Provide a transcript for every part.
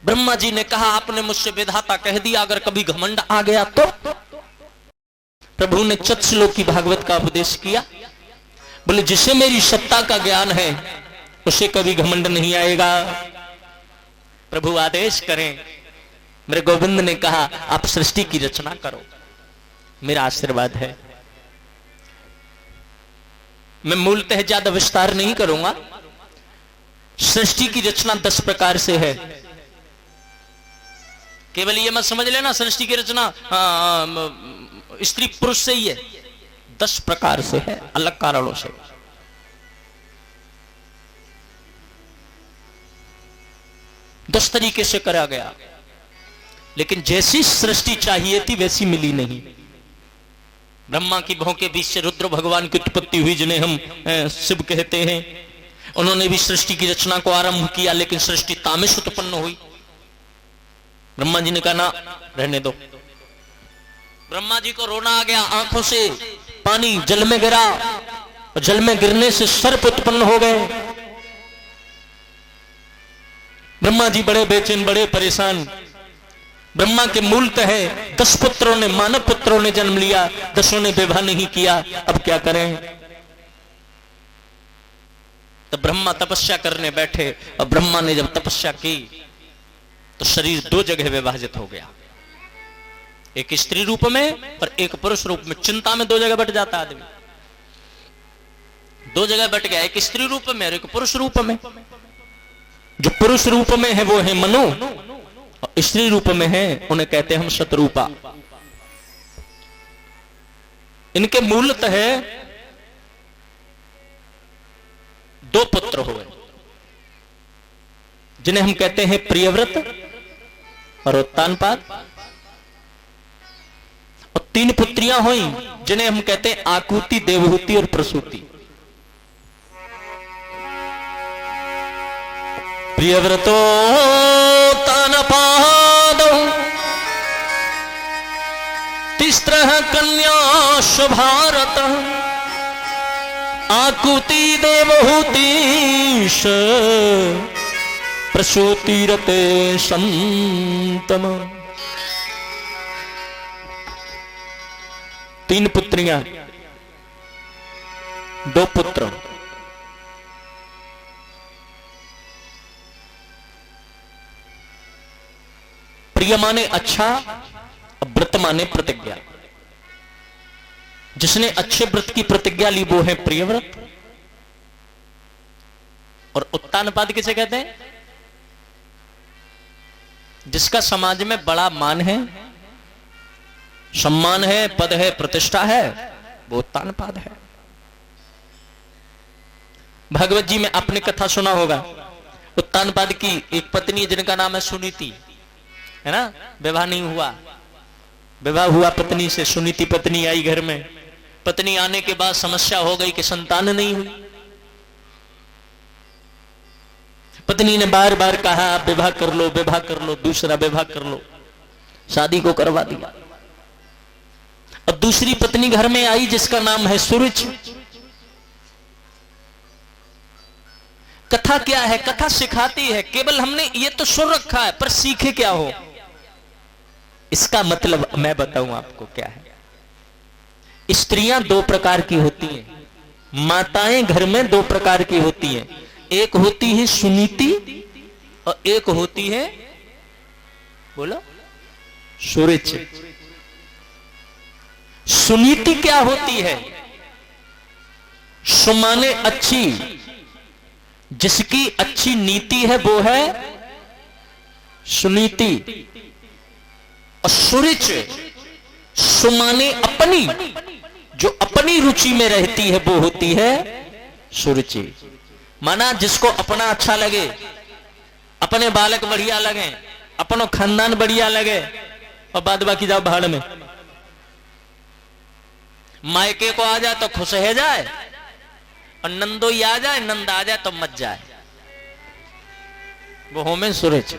ब्रह्मा जी ने कहा आपने मुझसे विधाता कह दिया, अगर कभी घमंड आ गया तो? प्रभु ने चतुश्लोकी भागवत का उपदेश किया, बोले जिसे मेरी सत्ता का ज्ञान है उसे कभी घमंड नहीं आएगा। प्रभु आदेश करें। मेरे गोविंद ने कहा आप सृष्टि की रचना करो, मेरा आशीर्वाद है। मैं मूलतः ज्यादा विस्तार नहीं करूंगा। सृष्टि की रचना 10 प्रकार से है। केवल ये मत समझ लेना सृष्टि की रचना स्त्री पुरुष से ही है, 10 प्रकार से है, अलग कारणों से। दस तरीके से करा गया, लेकिन जैसी सृष्टि चाहिए थी वैसी मिली नहीं। ब्रह्मा की भौं के बीच से रुद्र भगवान की उत्पत्ति हुई, जिन्हें हम शिव कहते हैं। उन्होंने भी सृष्टि की रचना को आरंभ किया, लेकिन सृष्टि तामस उत्पन्न हुई। ब्रह्मा जी ने कहा ना, रहने दो। ब्रह्मा जी को रोना आ गया, आंखों से पानी जल में गिरा, और जल में गिरने से सर्प उत्पन्न हो गए। ब्रह्मा जी बड़े बेचैन, बड़े परेशान। ब्रह्मा के मूलतः 10 पुत्रों ने, मानव पुत्रों ने जन्म लिया, 10 ने विवाह नहीं किया। अब क्या करें? तो ब्रह्मा तपस्या करने बैठे, और ब्रह्मा ने जब तपस्या की तो शरीर 2 जगह विभाजित हो गया, एक स्त्री रूप में और एक पुरुष रूप में। चिंता में 2 जगह बट जाता आदमी, 2 जगह बट गया, एक स्त्री रूप में और एक पुरुष रूप में। जो पुरुष रूप में है वो है मनु, और स्त्री रूप में है उन्हें कहते हैं हम शतरूपा। इनके मूलतः 2 पुत्र हुए, जिन्हें हम कहते हैं प्रियव्रत और उत्तानपाद, और 3 पुत्रियां हुई जिन्हें हम कहते हैं आकुति, देवहूति और प्रसूति। प्रियव्रतो तानपादौ तिस्रः कन्याश्च भारत, आकुति देवहूतिश्च प्रसूतिरते संतम। 3 पुत्रियां, 2 पुत्र। प्रिय माने अच्छा, व्रत माने प्रतिज्ञा। जिसने अच्छे व्रत की प्रतिज्ञा ली वो है प्रियव्रत। और उत्तानपाद किसे कहते हैं? जिसका समाज में बड़ा मान है, सम्मान है, पद है, प्रतिष्ठा है, वो उत्तानपाद है। भागवत जी में आपने कथा सुना होगा, उत्तानपाद की एक पत्नी जिनका नाम है सुनीति, है ना? विवाह नहीं हुआ, विवाह हुआ पत्नी से। सुनीति पत्नी आई घर में। पत्नी आने के बाद समस्या हो गई कि संतान नहीं हुई। पत्नी ने बार बार कहा आप विवाह कर लो, विवाह कर लो, दूसरा विवाह कर लो। शादी को करवा दिया। और दूसरी पत्नी घर में आई जिसका नाम है सुरुचि। कथा क्या है? कथा सिखाती है। केवल हमने ये तो सुन रखा है, पर सीखे क्या हो? इसका मतलब मैं बताऊं आपको क्या है। स्त्रियां 2 प्रकार की होती हैं, माताएं घर में 2 प्रकार की होती हैं। एक होती है सुनीति और एक होती है, बोलो, सुरुचि। सुनीति क्या होती है? सुमाने अच्छी, जिसकी अच्छी नीति है वो है सुनीति। और सुरुचि, सुमाने अपनी, जो अपनी रुचि में रहती है वो होती है सुरुचि। माना जिसको अपना अच्छा लगे, अपने बालक बढ़िया लगे, अपनो खानदान बढ़िया लगे, और बाद बाकी जाओ भाड़ में। मायके को आ जाए तो खुश है जाए, और नंदोई आ जाए, नंद आ जाए तो मत जाए, वो हो में सुरुचि।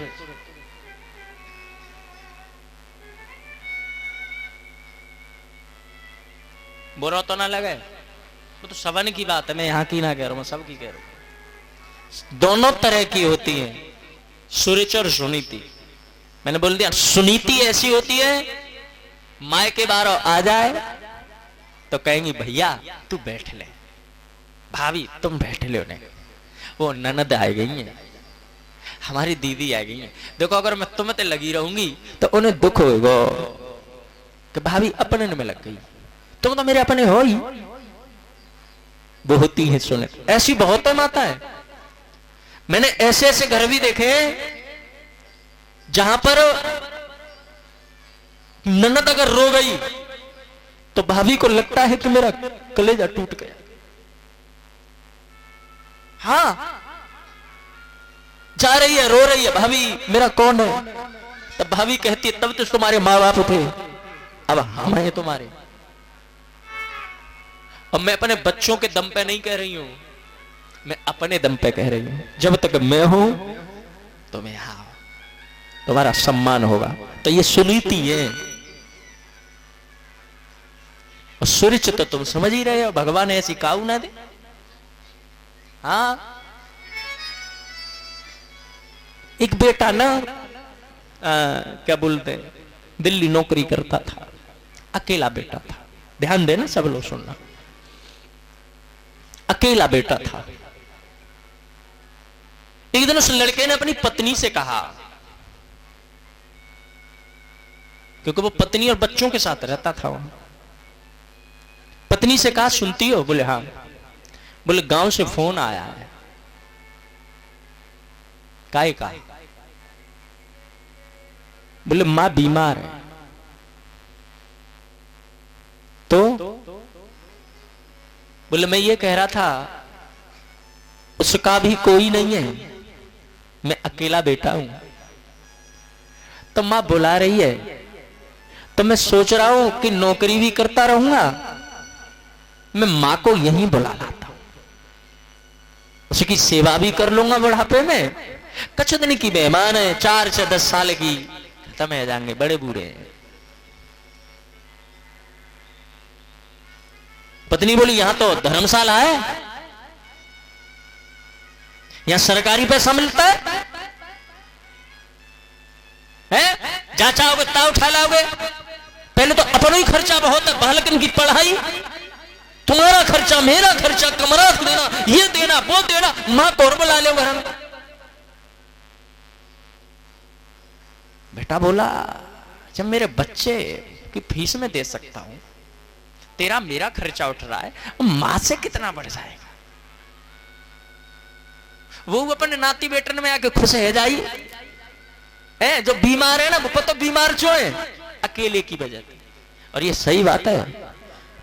बुरा तो ना लगे, वो तो सबन की बात है, मैं यहां की ना कह रहा हूं, मैं सबकी कह रहा हूं। दोनों तरह की होती हैं सुरुचि और सुनीति। मैंने बोल दिया सुनीति ऐसी होती है, माए के बार आ जाए तो कहेंगी भैया तू बैठ ले, भाभी तुम बैठ ले। उन्हें वो ननद आ गई है, हमारी दीदी आ गई है। देखो अगर मैं तुम ते लगी रहूंगी तो उन्हें दुख होगा कि भाभी अपने में लग गई, तुम तो मेरे अपने हो ही। वो होती है सुने, ऐसी बहुत है माता है। मैंने ऐसे ऐसे घर भी देखे जहां पर ननद अगर रो गई तो भाभी को लगता है कि मेरा कलेजा टूट गया। हाँ, जा रही है रो रही है, भाभी मेरा कौन है? तब भाभी कहती है तब तो तुम्हारे माँ बाप थे, अब हम हैं तुम्हारे। अब मैं अपने बच्चों के दम पे नहीं कह रही हूं, मैं अपने दम पे कह रही हूं। जब तक मैं हूं तो मैं हाँ तुम्हारा सम्मान होगा। तो ये सुनीति है। और सुरिच तो तुम समझ ही रहे हो, भगवान ऐसी काऊ ना दे। हाँ, एक बेटा ना क्या बोलते हैं, दिल्ली नौकरी करता था, अकेला बेटा था। ध्यान देना सब लोग सुनना, अकेला बेटा था। एक दिन उस लड़के ने अपनी पत्नी से कहा, क्योंकि वो पत्नी और बच्चों के साथ रहता था वहां। पत्नी से कहा सुनती हो? बोले हाँ। बोले गांव से फोन आया है। काहे का? बोले मां बीमार है। तो बोले मैं ये कह रहा था उसका भी कोई नहीं है, मैं अकेला बेटा हूं। तो मां बुला रही है, तो मैं सोच रहा हूं कि नौकरी भी करता रहूंगा, मैं मां को यहीं बुला लाता हूं, उसकी सेवा भी कर लूंगा बुढ़ापे में। कछ दिन की मेहमान है, 4 से 10 साल की, खत्म हो जाएंगे, बड़े बूढ़े हैं। पत्नी बोली यहां तो धर्मशाला है, यहां सरकारी पैसा मिलता है, जहां चाहोगे ता उठा लाओगे। पहले तो अपना ही खर्चा बहुत है, बालकन की पढ़ाई, तुम्हारा खर्चा, मेरा खर्चा, कमरा देना, ये देना, वो देना, मां को और बुला लो घर में। बेटा बोला जब मेरे बच्चे की फीस में दे सकता हूं, तेरा मेरा खर्चा उठ रहा है, मां से कितना बढ़ जाएगा। वो अपने नाती बेटन में आके खुश है जाई है। जो बीमार है ना, वो तो बीमार क्यों है? अकेले की वजह से। और ये सही बात है,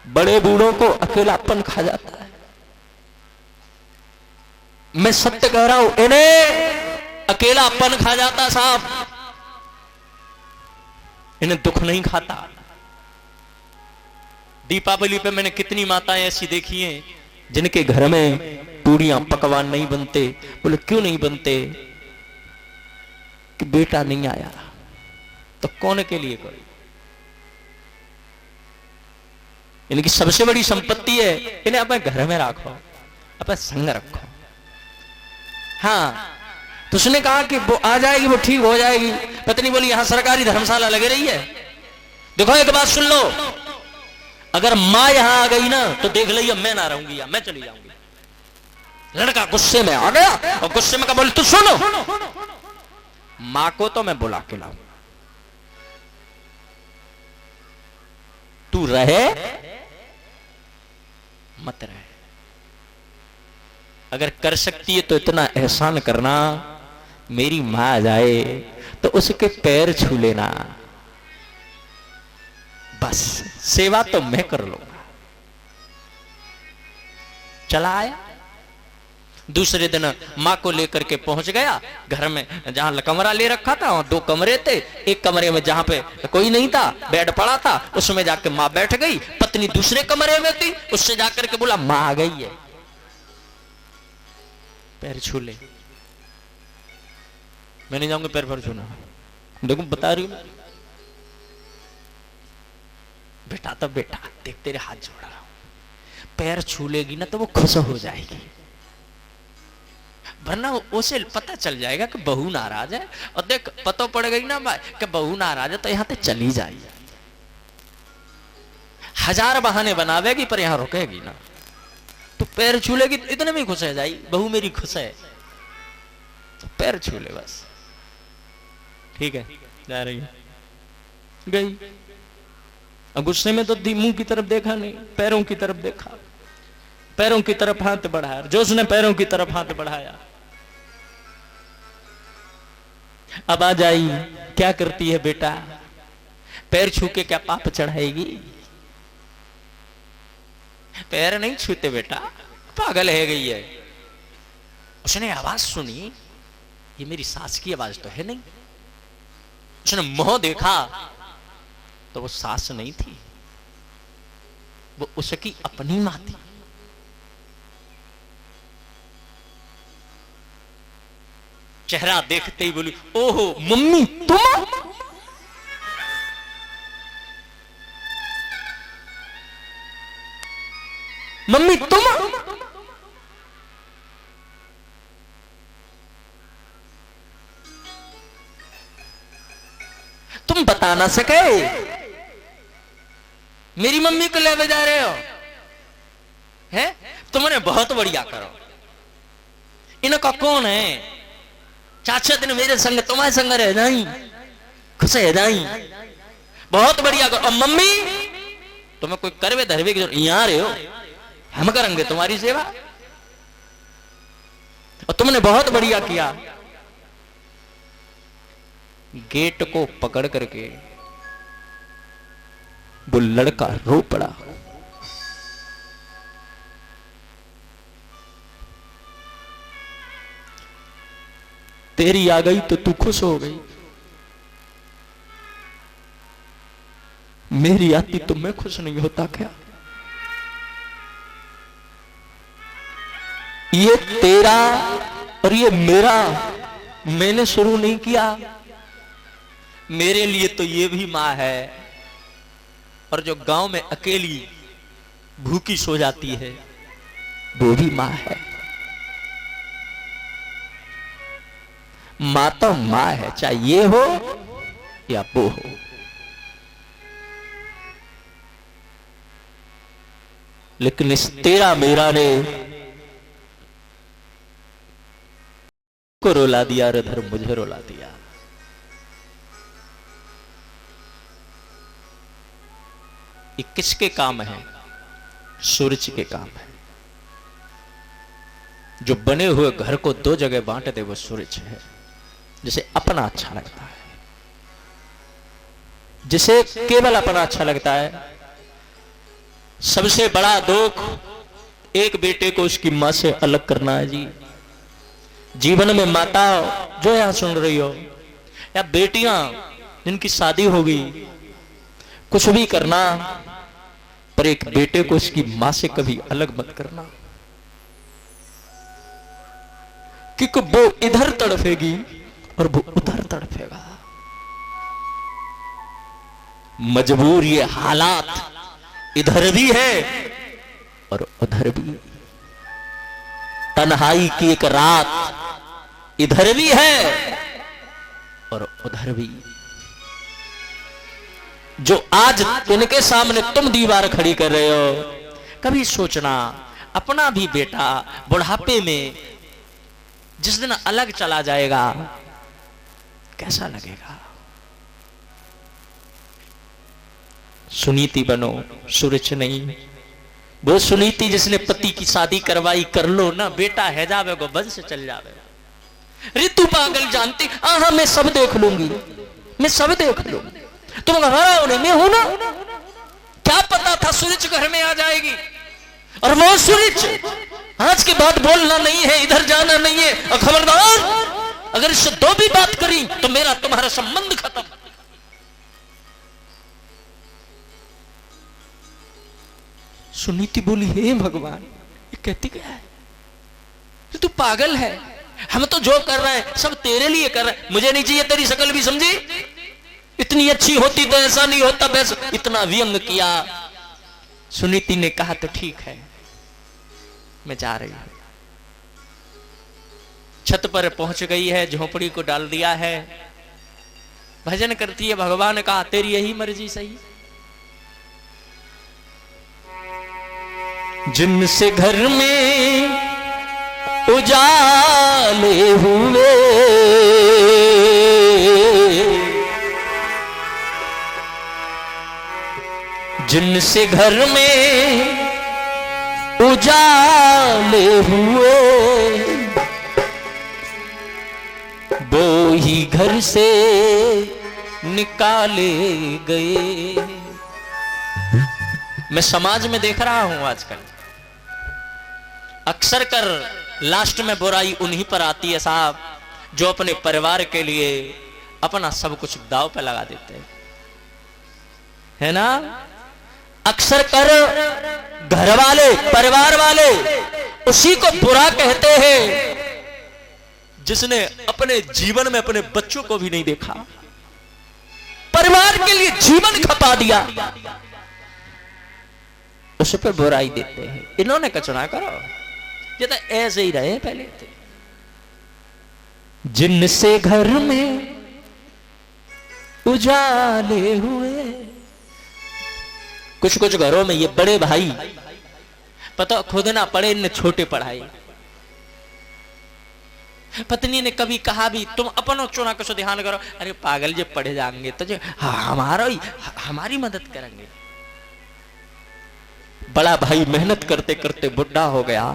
बड़े बूढ़ों को अकेलापन खा जाता है। मैं सत्य कह रहा हूं, इन्हें अकेलापन खा जाता साहब, इन्हें दुख नहीं खाता। दीपावली पे मैंने कितनी माताएं ऐसी देखी हैं जिनके घर में पूड़ियां पकवान नहीं बनते। बोले क्यों नहीं बनते? कि बेटा नहीं आया। तो कौन के लिए करें? इनकी सबसे बड़ी संपत्ति है, इन्हें अपने घर में रखो, अपने संग रखो। हाँ, तो उसने कहा कि वो आ जाएगी, वो ठीक हो जाएगी। पत्नी बोली यहां सरकारी धर्मशाला लगे रही है। देखो एक बात सुन लो, अगर मां यहां आ गई ना तो देख लिया मैं ना रहूंगी, या मैं चली जाऊंगी। लड़का गुस्से में आ गया और गुस्से में कहा बोले तू सुनो, मां को तो मैं बुला के लाऊं, तू रहे मत रहे। अगर कर सकती है तो इतना एहसान करना, मेरी मां आ जाए तो उसके पैर छू लेना, बस सेवा तो मैं कर लूंगा। चला आया। दूसरे दिन मां को लेकर के पहुंच गया घर में, जहां कमरा ले रखा था वहां 2 कमरे थे। एक कमरे में जहां पे कोई नहीं था, बेड पड़ा था, उसमें जाकर मां बैठ गई। पत्नी दूसरे कमरे में थी, उससे जाकर के बोला मां आ गई है, पैर छू ले। मैं नहीं जाऊंगा पैर पर छूना। देखो बता रही हूं बेटा, तो बेटा देख तेरे हाथ जोड़ रहा हूं, पैर छू लेगी ना तो वो खुश हो जाएगी। वरना उसे पता चल जाएगा कि बहू नाराज है, और देख पता पड़ गई ना कि बहू नाराज है तो यहां से चली जाएगी। हजार बहाने बनावेगी पर यहां रुकेगी ना, तो पैर छू लेगी, इतने में खुश है जाई, बहू मेरी खुश है, तो पैर छू ले बस, ठीक है जा रही है, गई। अब गुस्से में तो मुंह की तरफ देखा नहीं, पैरों की तरफ देखा, पैरों की तरफ हाथ बढ़ाया, जो उसने पैरों की तरफ हाथ बढ़ाया। अब आ जाई, क्या करती है बेटा, पैर छू के क्या पाप चढ़ाएगी? पैर नहीं छूते बेटा, पागल है गई है। उसने आवाज सुनी, ये मेरी सास की आवाज तो है नहीं। उसने मुंह देखा तो वो सास नहीं थी, वो उसकी अपनी मां थी। चेहरा देखते ही बोली, ओहो मम्मी तुम? मम्मी तुम? तुम बता ना सके मेरी मम्मी को ले जा रहे हो हैं? तुमने बहुत बढ़िया करो। इनका कौन है? चाचा दिन मेरे संग तुम्हारे संग रह जाई, खुश रह जाई, बहुत बढ़िया करो। और मम्मी तुम्हें कोई करवे धरवे की यहां रहे हो, हम करेंगे तुम्हारी सेवा, और तुमने बहुत बढ़िया किया। गेट को पकड़ करके वो लड़का रो पड़ा। तेरी आ गई तो तू खुश हो गई, मेरी आती तो मैं खुश नहीं होता क्या? ये तेरा और ये मेरा मैंने शुरू नहीं किया, मेरे लिए तो ये भी मां है, और जो गांव में अकेली भूखी सो जाती है वो भी मां है। मां तो मां है, चाहे ये हो या वो हो। लेकिन इस तेरा मेरा ने को रुला दिया, इधर मुझे रुला दिया। ये किसके काम है? सूरज के काम है। जो बने हुए घर को दो जगह बांट दे वो सूरज है। जिसे अपना अच्छा लगता है, जिसे केवल अपना अच्छा लगता है। सबसे बड़ा दुख एक बेटे को उसकी मां से अलग करना है जी। जीवन में माता जो यहां सुन रही हो, या बेटियां जिनकी शादी हो गई, कुछ भी करना, पर एक बेटे को उसकी मां से कभी अलग मत करना, क्योंकि वो इधर तड़फेगी और वो उधर तड़फेगा। मजबूर ये हालात इधर भी है और उधर भी। तन्हाई की एक रात इधर भी है और उधर भी। जो आज इनके सामने तुम दीवार खड़ी कर रहे हो, कभी सोचना अपना भी बेटा बुढ़ापे में जिस दिन अलग चला जाएगा कैसा लगेगा। सुनीति बनो, सूरज नहीं। वो सुनीति जिसने पति की शादी करवाई, कर लो ना बेटा है जावे गो वंश चल जावे। ऋतु पागल जानती, हाँ मैं सब देख लूंगी, मैं सब देख लूंगी, तुम घबराओ नहीं, मैं हूं ना। क्या पता था सूरज घर में आ जाएगी। और वो सूरज आज के बाद बोलना नहीं है, इधर जाना नहीं है, और खबरदार अगर इससे दो भी बात करी तो मेरा तुम्हारा संबंध खत्म। सुनीति बोली, हे भगवान ये कहती क्या है? तू पागल है, हम तो जो कर रहे हैं सब तेरे लिए कर रहे हैं, मुझे नहीं चाहिए तेरी शकल भी, समझी? इतनी अच्छी होती तो ऐसा नहीं होता। बस इतना व्यंग किया। सुनीति ने कहा तो ठीक है मैं जा रही हूं। छत पर पहुंच गई है, झोपड़ी को डाल दिया है, भजन करती है, भगवान का तेरी यही मर्जी सही। जिनसे घर में उजाले हुए, जिनसे घर में उजाले हुए, वो ही घर से निकाले गए। मैं समाज में देख रहा हूं आजकल, अक्सर कर लास्ट में बुराई उन्हीं पर आती है साहब, जो अपने परिवार के लिए अपना सब कुछ दांव पे लगा देते हैं, है ना। अक्सर कर घर वाले, परिवार वाले उसी को बुरा कहते हैं जिसने अपने जीवन में अपने बच्चों को भी नहीं देखा, परिवार के लिए जीवन खपा दिया, उस पर बुराई देते हैं। इन्होंने कचरा करो, ये तो ऐसे ही रहे पहले थे। जिनसे घर में उजाले हुए, कुछ कुछ घरों में ये बड़े भाई पता खुद ना पढ़े, इन्हें छोटे पढ़ाए। पत्नी ने कभी कहा भी तुम अपनों चुना कुछ ध्यान करो, अरे पागल जब पढ़े जाएंगे तो हमारी मदद करेंगे। बड़ा भाई मेहनत करते करते बुढ़ा हो गया,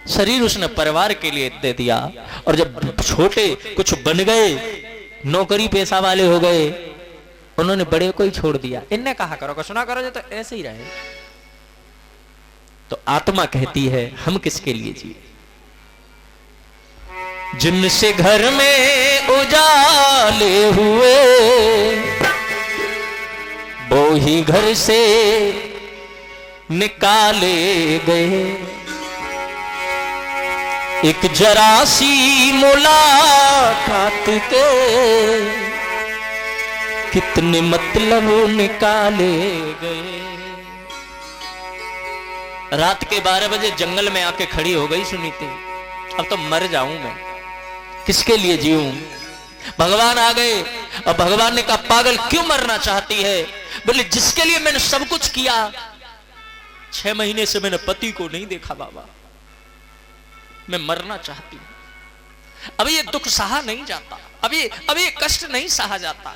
शरीर उसने परिवार के लिए दे दिया, और जब छोटे कुछ बन गए, नौकरी पेशा वाले हो गए, उन्होंने बड़े को ही छोड़ दिया। इनने कहा करो कुछ ना करो, तो ऐसे ही रहे। तो आत्मा कहती है हम किसके लिए जिए। जिनसे घर में उजाले हुए, वो ही घर से निकाले गए। एक जरा सी मुलाकात के कितने मतलब निकाले गए। रात के 12 बजे जंगल में आके खड़ी हो गई सुनीति, अब तो मर जाऊं मैं, किसके लिए जीऊं। भगवान आ गए और भगवान ने कहा पागल क्यों मरना चाहती है। बोले जिसके लिए मैंने सब कुछ किया, 6 महीने से मैंने पति को नहीं देखा बाबा, मैं मरना चाहती हूं। अब ये दुख सहा नहीं जाता, अब ये कष्ट नहीं सहा जाता।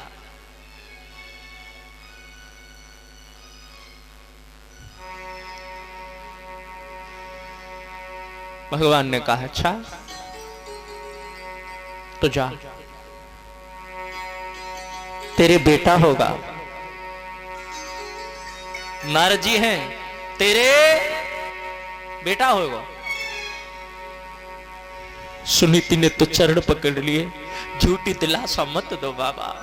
भगवान ने कहा अच्छा तो जा, तेरे बेटा होगा। नारद जी हैं, तेरे बेटा होगा। सुनीति ने तो चरण पकड़ लिए, झूठी दिलासा मत दो बाबा,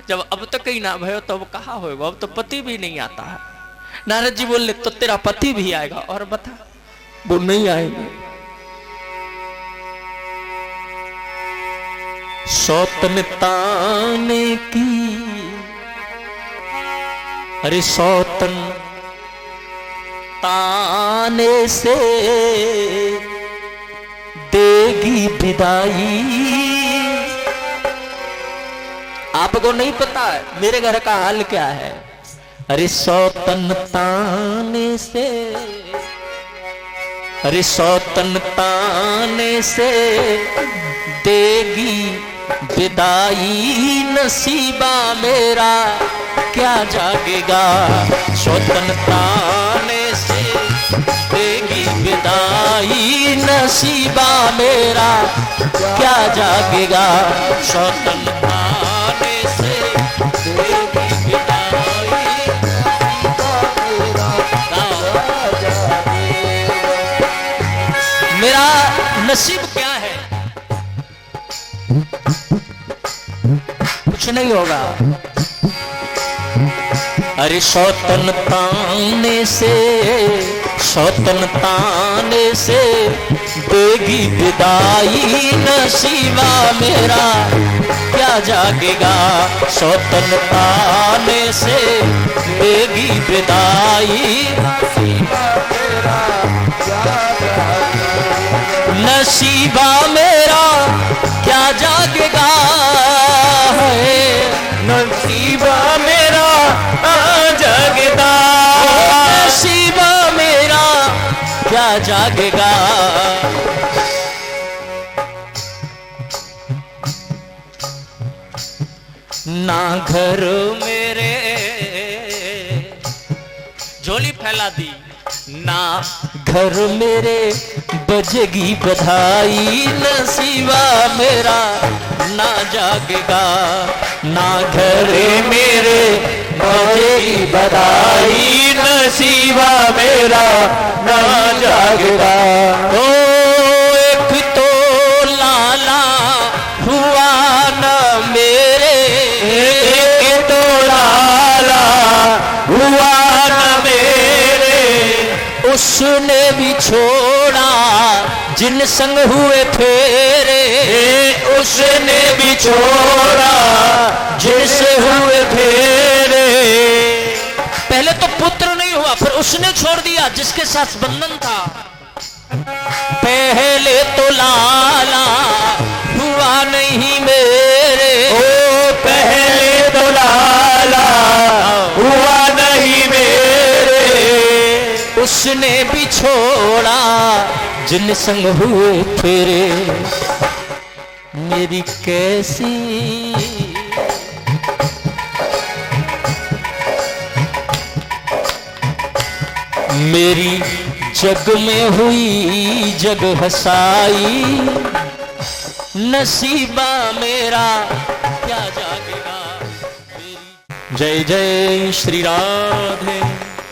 जब अब तक ही ना भयो तो अब कहा होगा, अब तो पति भी नहीं आता है। नारद जी बोले तो तेरा पति भी आएगा, और बता वो नहीं आएंगे। सौतन ताने की, अरे सौतन ताने से देगी विदाई। आपको नहीं पता मेरे घर का हाल क्या है। अरे सौतन ताने से, अरे सौतन ताने से देगी विदाई। नसीबा मेरा क्या जागेगा, सौतन ताने से देगी विदाई। नसीबा मेरा क्या जागेगा, सौतन ताने से देगी विदाई। मेरा नसीब क्या है, कुछ नहीं होगा। अरे सौतन ताने से, सौतन ताने से देगी विदाई। नसीबा मेरा क्या जागेगा, सौतन पाने से देगी विदाई। नसीबा मेरा क्या जागेगा है, नसीबा मेरा जागेगा, नसीबा मेरा क्या जागेगा। ना घर मेरे, झोली फैला दी, ना घर मेरे बजेगी बधाई। नसीबा मेरा ना जागेगा, ना घर मेरे बजेगी बधाई। नसीबा मेरा ना जागेगा। ओ एक तो लाला हुआ न मेरे, एक तो लाला हुआ न मेरे, उसने भी छोड़ा जिन संग हुए फेरे। उसने भी छोड़ा जिनसे हुए फेरे। पहले तो पुत्र नहीं हुआ, फिर उसने छोड़ दिया जिसके साथ बंधन था। पहले तो लाला हुआ नहीं मेरे, ओ पहले तो लाला हुआ नहीं मेरे, उसने भी छोड़ा जिन संग हुए फेरे। मेरी कैसी मेरी जग में हुई जग हसाई। नसीबा मेरा क्या जागेगा मेरी। जय जय श्री राधे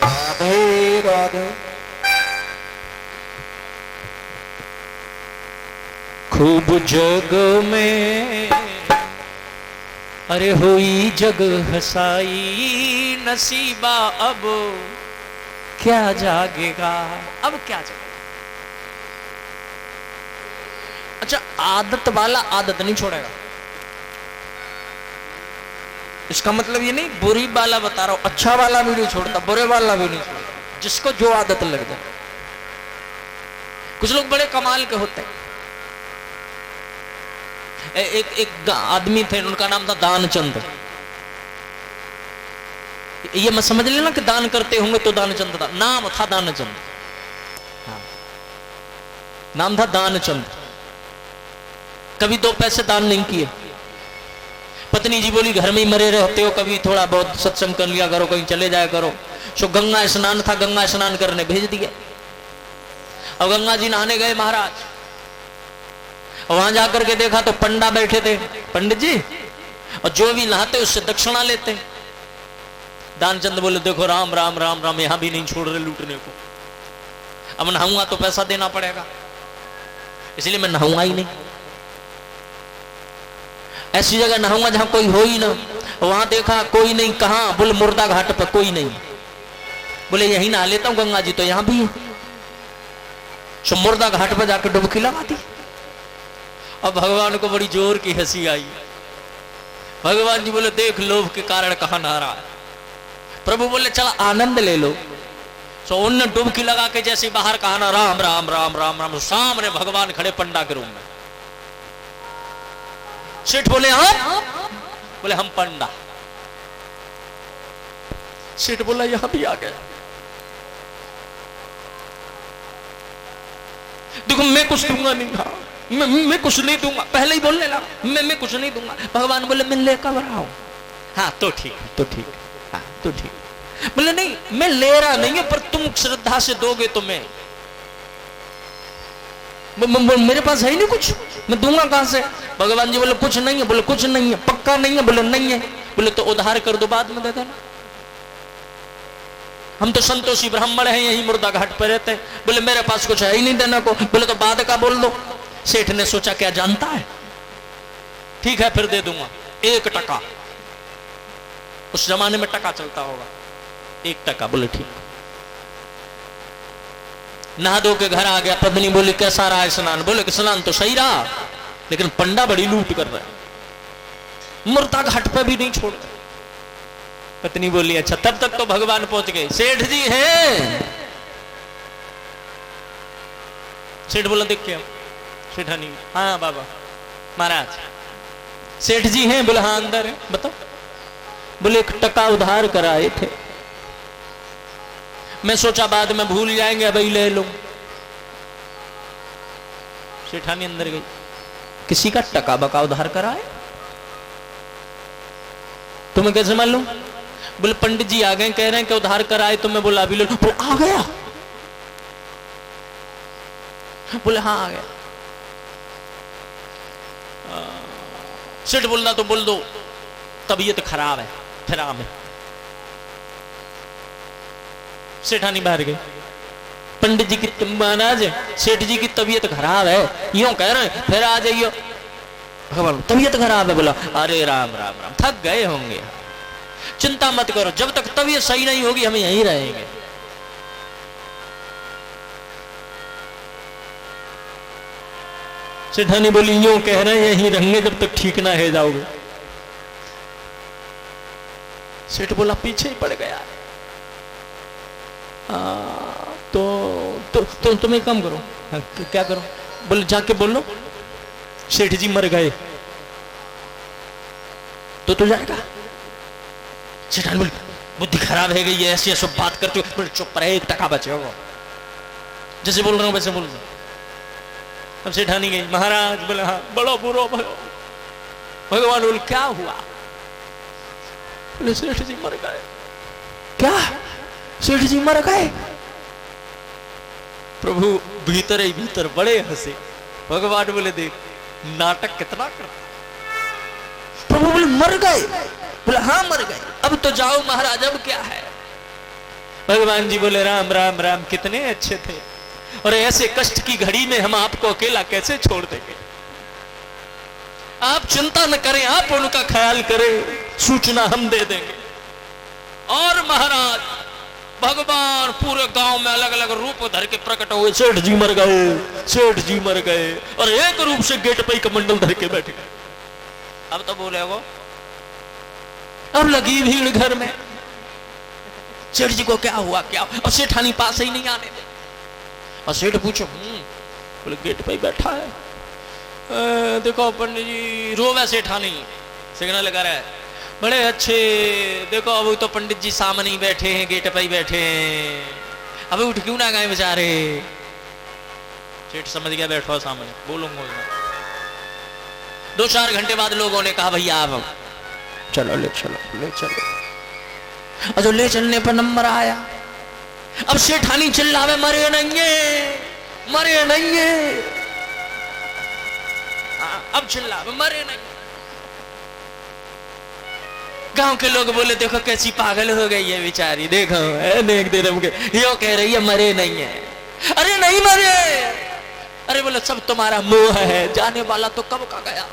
राधे राधे। खूब जग में अरे हुई जग हसाई। नसीबा अब क्या जागेगा, अब क्या जागेगा। अच्छा, आदत वाला आदत नहीं छोड़ेगा, इसका मतलब ये नहीं बुरी वाला बता रहा हूं, अच्छा वाला भी नहीं छोड़ता, बुरे वाला भी नहीं छोड़ता, जिसको जो आदत लग जाए। कुछ लोग बड़े कमाल के होते हैं। एक आदमी थे, उनका नाम था दानचंद। ये मत समझ लेना कि दान करते होंगे तो दानचंद था, नाम था दानचंद। हाँ। नाम था दानचंद। कभी 2 पैसे दान नहीं किए। पत्नी जी बोली घर में ही मरे रहते हो, कभी थोड़ा बहुत सत्संग कर लिया करो, कहीं चले जाया करो। सो गंगा स्नान था, गंगा स्नान करने भेज दिया। अब गंगा जी नहाने गए महाराज, वहां जाकर के देखा तो पंडा बैठे थे, पंडित जी, और जो भी नहाते उससे दक्षिणा लेते। दानचंद बोले देखो राम राम राम राम, यहां भी नहीं छोड़ रहे लूटने को। अब नहाऊंगा तो पैसा देना पड़ेगा, इसलिए मैं नहाऊंगा ही नहीं। ऐसी जगह नहाऊंगा जहां कोई हो ही ना। वहां देखा कोई नहीं, कहां? बोले मुर्दा घाट पर कोई नहीं। बोले यहीं नहा लेता हूं, गंगा जी तो यहां भी है। सो मुर्दा घाट पर जाकर डुबकी लगा दी। अब भगवान को बड़ी जोर की हंसी आई। भगवान जी बोले देख लोभ के कारण कहां नहा रहा है। प्रभु बोले चला आनंद ले लो। सो उनने डुबकी लगा के जैसे बाहर कहा ना राम राम राम राम राम, सामने भगवान खड़े पंडा के रूम में। सेठ बोले हाँ? बोले हम पंडा। सेठ बोला यहां भी आ गया। देखो मैं कुछ दूंगा नहीं, हाँ मैं कुछ नहीं दूंगा, पहले ही बोलने लगा मैं कुछ नहीं दूंगा। भगवान बोले मैं लेकर आ रहा हूं। हाँ तो ठीक है, तो ठीक है, हाँ तो ठीक। बोले नहीं मैं ले रहा नहीं है, पर तुम श्रद्धा से दोगे तो मैं मेरे पास है ही नहीं कुछ, मैं दूंगा कहां से। भगवान जी बोले कुछ नहीं है। बोले कुछ नहीं है, पक्का नहीं है? बोले नहीं है। बोले तो उधार कर दो, बाद में दे देना। हम तो संतोषी ब्राह्मण हैं, यही मुर्दा घाट पर रहते हैं। बोले मेरे पास कुछ है ही नहीं देना को। बोले तो बाद का बोल दो। सेठ ने सोचा क्या जानता है, ठीक है फिर दे दूंगा 1 टका। उस जमाने में टका चलता होगा, 1 टका। बोले ठीक। नहा धो के घर आ गया। पत्नी बोली कैसा रहा स्नान? बोले कि स्नान तो सही रहा, लेकिन पंडा बड़ी लूट कर रहा है। मुर्दा घाट पे भी नहीं छोड़। पत्नी बोली अच्छा, तब तक तो भगवान पहुंच गए। सेठ जी हैं? सेठ बोला देख के सेठानी, हाँ बाबा महाराज सेठ जी हैं? बोला हाँ अंदर है। बताओ। बोले 1 टका उधार कराए थे, मैं सोचा बाद में भूल जाएंगे, अभी ले लूं। सेठानी अंदर गई, किसी का टका बका उधार कराए? तुम्हें कैसे मालूम? बोले पंडित जी आ गए, कह रहे हैं कि उधार कराए, तो मैं बोला अभी ले लो। बोले आ गया? बोले हाँ आ गया। सेठ बोलना तो बोल दो, तबीयत खराब है, फिर आमे। सेठानी बाहर गई, पंडित जी की महाराज सेठ जी की तबीयत खराब है, यूं कह रहे हैं, फिर आ जाइयो। भगवान तबीयत खराब है। बोला अरे राम राम राम, थक गए होंगे, चिंता मत करो, जब तक तबीयत सही नहीं होगी हम यहीं रहेंगे। सेठानी बोली यूं कह रहे हैं यहीं रहेंगे जब तक ठीक ना है जाओगे। सेठ बोला पीछे ही पड़ गया। तो तुम एक काम करो। हाँ, क्या करो? बोले जाके बोलो सेठ जी मर गए, तो जाएगा। सेठानी बोली बुद्धि खराब है गई, ऐसी ऐसी बात करते हो। चुप रहे, 1 टका बचे हो, जैसे बोल रहा हूं वैसे बोल रहा। अब सेठानी गई, महाराज बोले हाँ बड़ो बुरो भयो। भगवान बोले क्या हुआ? बोले सेठ जी मर गए। क्या? सेठ जी मर गए? प्रभु भीतर ही भीतर बड़े हंसे। भगवान बोले देख नाटक कितना करता। प्रभु बोले मर गए? बोले हाँ मर गए। अब तो जाओ महाराज, अब क्या है? भगवान जी बोले राम राम राम, कितने अच्छे थे, और ऐसे कष्ट की घड़ी में हम आपको अकेला कैसे छोड़ देंगे? आप चिंता न करें, आप उनका ख्याल करें, सूचना हम दे देंगे। और महाराज भगवान पूरे गांव में अलग अलग रूप धर के प्रकट हुए। सेठ जी मर गए, सेठ जी मर गए, और एक रूप से गेट पे कमंडल धर के बैठ गए। अब तो बोले वो, अब लगी भीड़ घर में, सेठ जी को क्या हुआ क्या हुआ? और सेठानी पास ही नहीं आने दे। और सेठ पूछो, बोले गेट पे ही बैठा है। देखो पंडित जी रोवे सेठानी, सिग्नल लगा रहा है, बड़े अच्छे, देखो अब तो पंडित जी सामने ही बैठे हैं, गेट पे ही बैठे हैं, अभी उठ क्यों ना गए बेचारे? सेठ समझ गया बैठो सामने, बोलूंगा। 2-4 घंटे बाद लोगों ने कहा भैया आप चलो, ले चलो ले चलो। और जो ले चलने पर नंबर आया, अब सेठानी चिल्लावे मरे नहीं है, मरे नहीं है। अब चिल्लावे मरे नहीं। गांव के लोग बोले देखो कैसी पागल हो गई है बेचारी, देखो देख दे रहे, यो कह रही है मरे नहीं है। अरे नहीं मरे। अरे बोले सब तुम्हारा मोह है, जाने वाला तो कब का गया,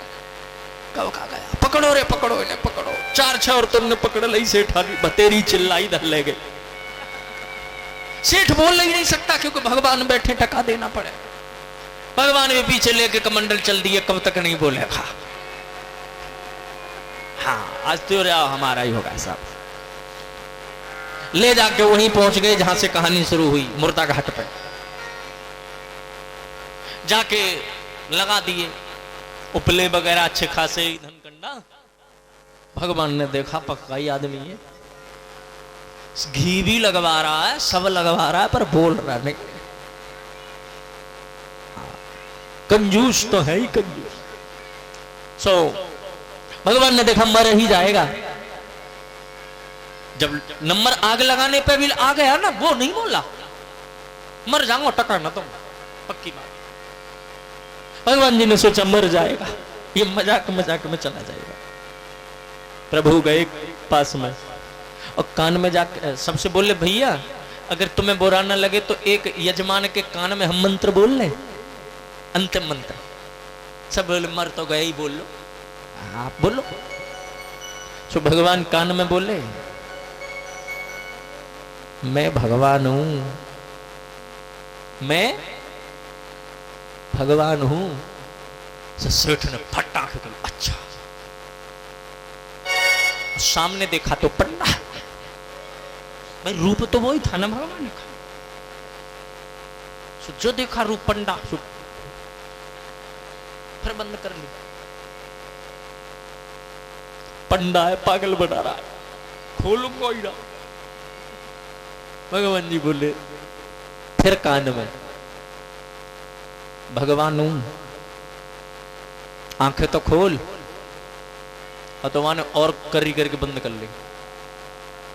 कब का गया। पकड़ो रे पकड़ो, इन्हें पकड़ो। 4-6 औरतों ने पकड़ ली सेठानी, बतेरी चिल्लाई धर ले गए। सेठ बोल ही नहीं सकता क्योंकि भगवान बैठे, टका देना पड़े। भगवान भी पीछे लेके कमंडल चल दिए, कब तक नहीं बोलेगा। हाँ आज तो हमारा ही होगा साहब। ले जाके वहीं पहुंच गए जहां से कहानी शुरू हुई, मुर्दा घाट पे जाके लगा दिए उपले वगैरह अच्छे खासे धन कंडा। भगवान ने देखा पक्का ही आदमी है, घी भी लगवा रहा है, सब लगवा रहा है, पर बोल रहा नहीं। कंजूस तो है ही कंजूस। भगवान ने देखा मर ही जाएगा। जब नंबर आग लगाने पे भी आ गया ना, वो नहीं बोला मर जाऊंगा, टका ना तुम, पक्की बात। भगवान जी ने सोचा मर जाएगा, ये मजाक मजाक में चला जाएगा। प्रभु गए पास में और कान में जाकर सबसे बोले भैया अगर तुम्हें बुरा ना लगे तो एक यजमान के कान में हम मंत्र बोल लें, अंतिम मंत्र। सब बोले मर तो गए ही, बोल लो आप बोलो। तो भगवान कान में बोले मैं भगवान हूं, मैं भगवान हूं। सेठ ने फटा अच्छा सामने देखा तो पंडा। भाई रूप तो वही था ना भगवान का, जो देखा रूप पंडा, फिर बंद कर लिया। पंडा है, पागल बना रहा है, खोलूंगा ही ना। भगवान जी बोले फिर कान में, भगवान हूं, आंखें तो खोल। और तो वहां और करी करके बंद कर ली।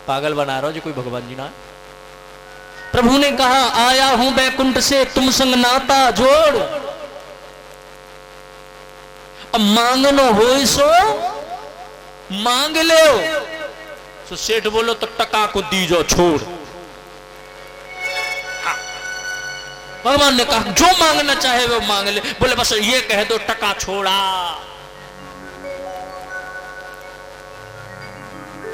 पागल बना रहा हो जो कोई भगवान जी ना। प्रभु ने कहा आया हूं बैकुंठ से तुम संग नाता जोड़, अब मांगनो हो सो मांग लो। तो सेठ बोलो तो टका को दीजो छोड़। भगवान ने कहा जो मांगना चाहे वो मांग ले। बोले बस ये कह दो टका छोड़ा।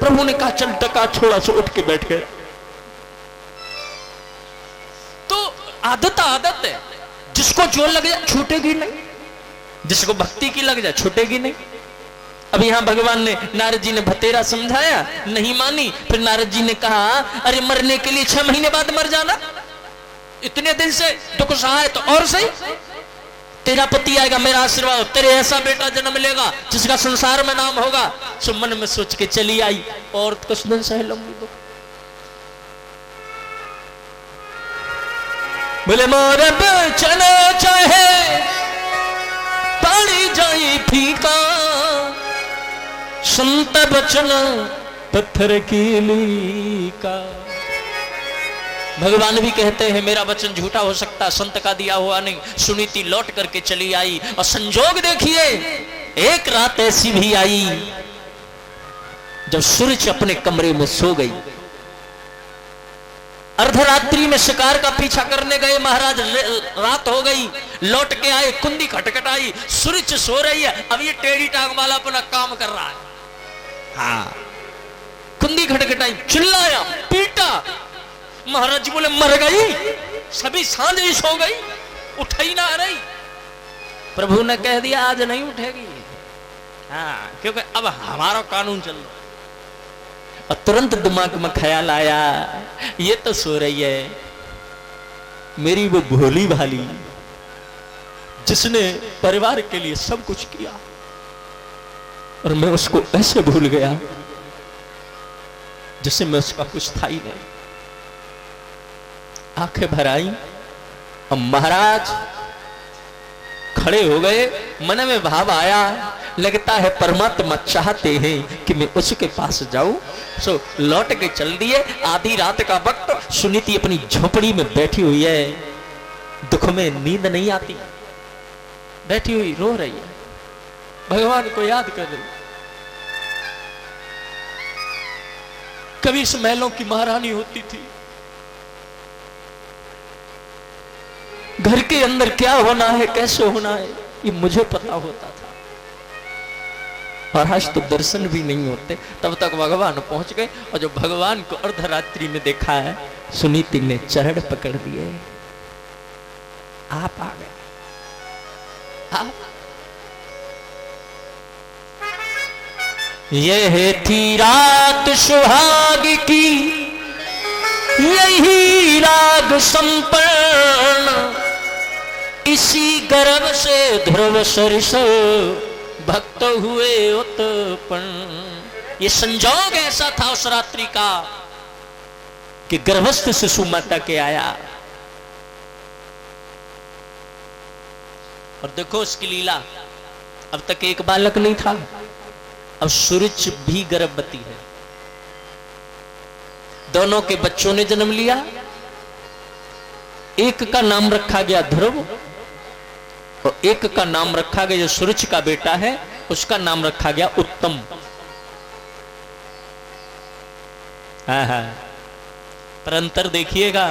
प्रभु ने कहा चल टका छोड़ा, सो उठ के बैठ गए। तो आदत है, जिसको जो लग जाए छूटेगी नहीं, जिसको भक्ति की लग जाए छूटेगी नहीं। अब यहां भगवान ने, नारद जी ने भतेरा समझाया, नहीं मानी। फिर नारद जी ने कहा अरे मरने के लिए 6 महीने बाद मर जाना, इतने दिन से दुख सहा है तो और सही। तेरा पति आएगा, मेरा आशीर्वाद, तेरे ऐसा बेटा जन्म लेगा जिसका संसार में नाम होगा। सो मन में सोच के चली आई, और कुछ दिन सह लूंगी दुख। बोले मोर बचन चाहे पड़ी जाए फीका, संत बचन पत्थर की लीका। भगवान भी कहते हैं मेरा वचन झूठा हो सकता, संत का दिया हुआ नहीं। सुनीति लौट करके चली आई, और संजोग देखिए एक रात ऐसी भी आई जब सूरज अपने कमरे में सो गई। अर्धरात्रि में शिकार का पीछा करने गए महाराज, रात हो गई, लौट के आए, कुंडी खटखटाई, सूरज सो रही है। अब ये टेढ़ी टांग वाला अपना काम कर रहा है। हाँ, कुंडी खटखटाई, चिल्लाया, पीटा। महाराज जी बोले मर गई, सभी सांझ ही सो गई, उठ ही ना रही। प्रभु ने कह दिया आज नहीं उठेगी। हाँ, क्योंकि अब हमारा कानून चल रहा। और तुरंत दिमाग में ख्याल आया ये तो सो रही है, मेरी वो भोली भाली जिसने परिवार के लिए सब कुछ किया, और मैं उसको ऐसे भूल गया जिससे मैं उसका कुछ था ही नहीं। आंखें भर आई, और महाराज खड़े हो गए। मन में भाव आया, लगता है परमात्मा चाहते हैं कि मैं उसके पास जाऊं। सो लौट के चल दिए। आधी रात का वक्त, सुनीति अपनी झोपड़ी में बैठी हुई है, दुख में नींद नहीं आती, बैठी हुई रो रही है, भगवान को याद कर रही। कभी इस महलों की महारानी होती थी, घर के अंदर क्या होना है, कैसे होना है, ये मुझे पता होता था। और आज तो दर्शन भी नहीं होते। तब तक भगवान पहुंच गए, और जो भगवान को अर्धरात्रि में देखा है, सुनीति ने चरण पकड़ दिए। आप आ गए, आप। यह थी रात सुहाग की, यही राग संपन्न, इसी गर्भ से ध्रुव सरिस भक्त हुए उत्पन्न। ये संजोग ऐसा था उस रात्रि का कि गर्भस्थ शिशु माता के आया। और देखो उसकी लीला, अब तक एक बालक नहीं था, अब सूरज भी गर्भवती है। दोनों के बच्चों ने जन्म लिया। एक का नाम रखा गया ध्रुव, और एक का नाम रखा गया, जो सूरज का बेटा है उसका नाम रखा गया उत्तम। पर अंतर देखिएगा,